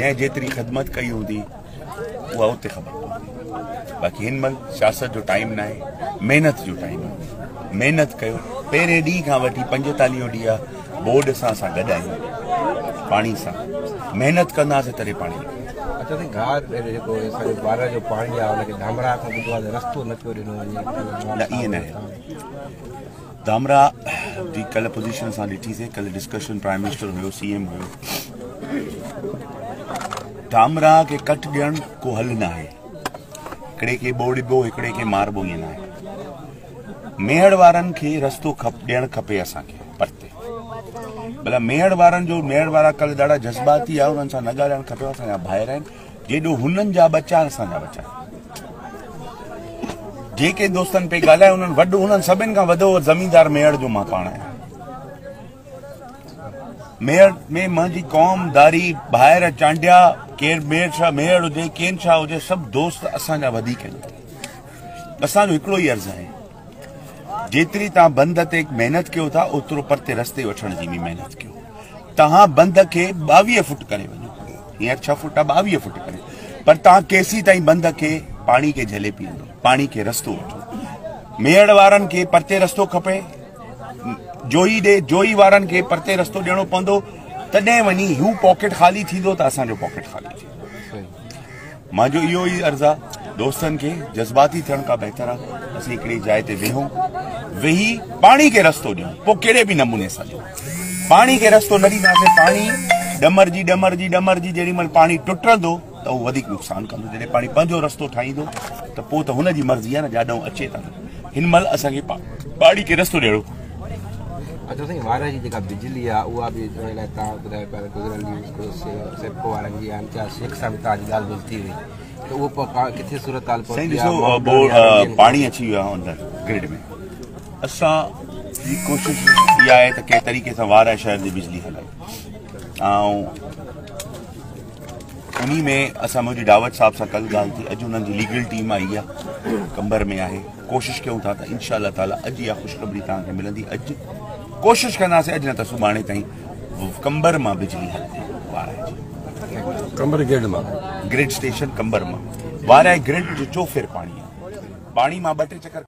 जै जेतरी खिदमत कई होंदी उहा उते ख़बर पवंदी। बाक़ी हिन महिल सियासत जो टाइम ना है, मेहनत जो टाइम है। मेहनत कयो। पहिरें ॾींहं खां वठी 45 ॾींहं आहे बोर्ड सां असां गॾु आहियूं, पाणी सां मेहनत कंदासीं तॾहिं पाणी। अच्छा साईं, घाट जेको असांजो ॿार जो पाणी आहे हुनखे धामरा खां ॿुधो आहे रस्तो न पियो ॾिनो वञे। न, ईअं न आहे। धामरा जी कल्ह पोजीशन असां ॾिठीसीं, कल्ह डिस्कशन प्राइम मिनिस्टर हुयो, CM हुयो। धामरा खे कट ॾियणु को हल न आहे। हिकिड़े खे ॿोड़िबो, हिकिड़े खे मारबो, ईअं न आहे। मेहड़ वारनि खे रस्तो ॾियणु खपे असांखे परते। भला मेहड़ वारनि जो, मेहड़ वारा कल्ह ॾाढा जज़्बाती आहे, उन्हनि सां न ॻाल्हाइणु खपे। असांजा भाइर आहिनि, जेॾो हुननि जा बचा असांजा बचा। जेके दोस्तनि पे ॻाल्हाए उन्हनि वॾो, उन्हनि सभिनि खां वॾो ज़मींदार मेहड़ जो मां पाण आहियां। मेहड़ में मुंहिंजी क़ौमदारी ॿाहिरि चांडिया केरु मेहड़ हुजे, केनशाह हुजे, सभु दोस्त असांजा वधीक आहिनि। असांजो हिकिड़ो ई अर्ज़ु आहे, जेतिरी तव्हां बंद ते महिनत कयो था ओतिरो परते रस्ते वठण जी बि महिनत कयो। तव्हां बंद खे 22 फुट करे वञो, हींअर 6 फुट आहे, 22 फुट करे, पर तव्हां केसी ताईं बंद खे पाणी खे झले पीअंदो, पाणी खे रस्तो वठो। मेहड़ वारनि खे परते रस्तो खपे, जोई वारनि खे परते रस्तो ॾियणो पवंदो, तॾहिं वञी हू पॉकेट ख़ाली थींदो त असांजो पॉकेट ख़ाली थींदो। मुंहिंजो इहो ई अर्ज़ु आहे दोस्तनि खे, जज़्बाती थियण खां बहितर आहे असीं हिकिड़ी जाइ ते वेहूं, वेही पाणी खे रस्तो ॾियूं, पोइ कहिड़े बि नमूने सां ॾियूं। पाणी खे रस्तो न ॾींदासीं, पाणी ॾमरजी जेॾी महिल पाणी टुटंदो त उहो वधीक नुक़सानु कंदो। जॾहिं पाणी पंहिंजो रस्तो ठाहींदो त पोइ त हुनजी मर्ज़ी आहे न, जाॾो अचे था। हिन महिल असांखे पाणी खे रस्तो ॾियणो। अच्छा साईं, वार जी जेका बिजली आहे उहा बि तव्हां ॿुधायो पिया गुज़िरियल सेप्को वारनि जी या शेख सां बि तव्हांजी ॻाल्हि ॿोल थी हुई, त उहो किथे सूरत हाल पहुती आहे? पाणी अची वियो आहे अंदरि ग्रिड में। असांजी कोशिशि इहा आहे त कंहिं तरीक़े सां वार शहर जी बिजली हलाए, ऐं उन में असां मुंहिंजी दावत साहिब सां कल्ह ॻाल्हि थी। अॼु उन्हनि जी लीगल टीम आई आहे, कंबर में आहे। कोशिशि कयूं था त इंशाअल्लाह ताला अॼु इहा ख़ुशख़बरी तव्हांखे मिलंदी। अॼु कोशिशि कंदासीं, अॼु न त सुभाणे ताईं कंबर मां बिजली हलंदी। कंबर ग्रिड मां, ग्रिड स्टेशन कंबर मां वार ग्रिड जो चोफिर पाणी आहे। पाणी मां 2 टे चकर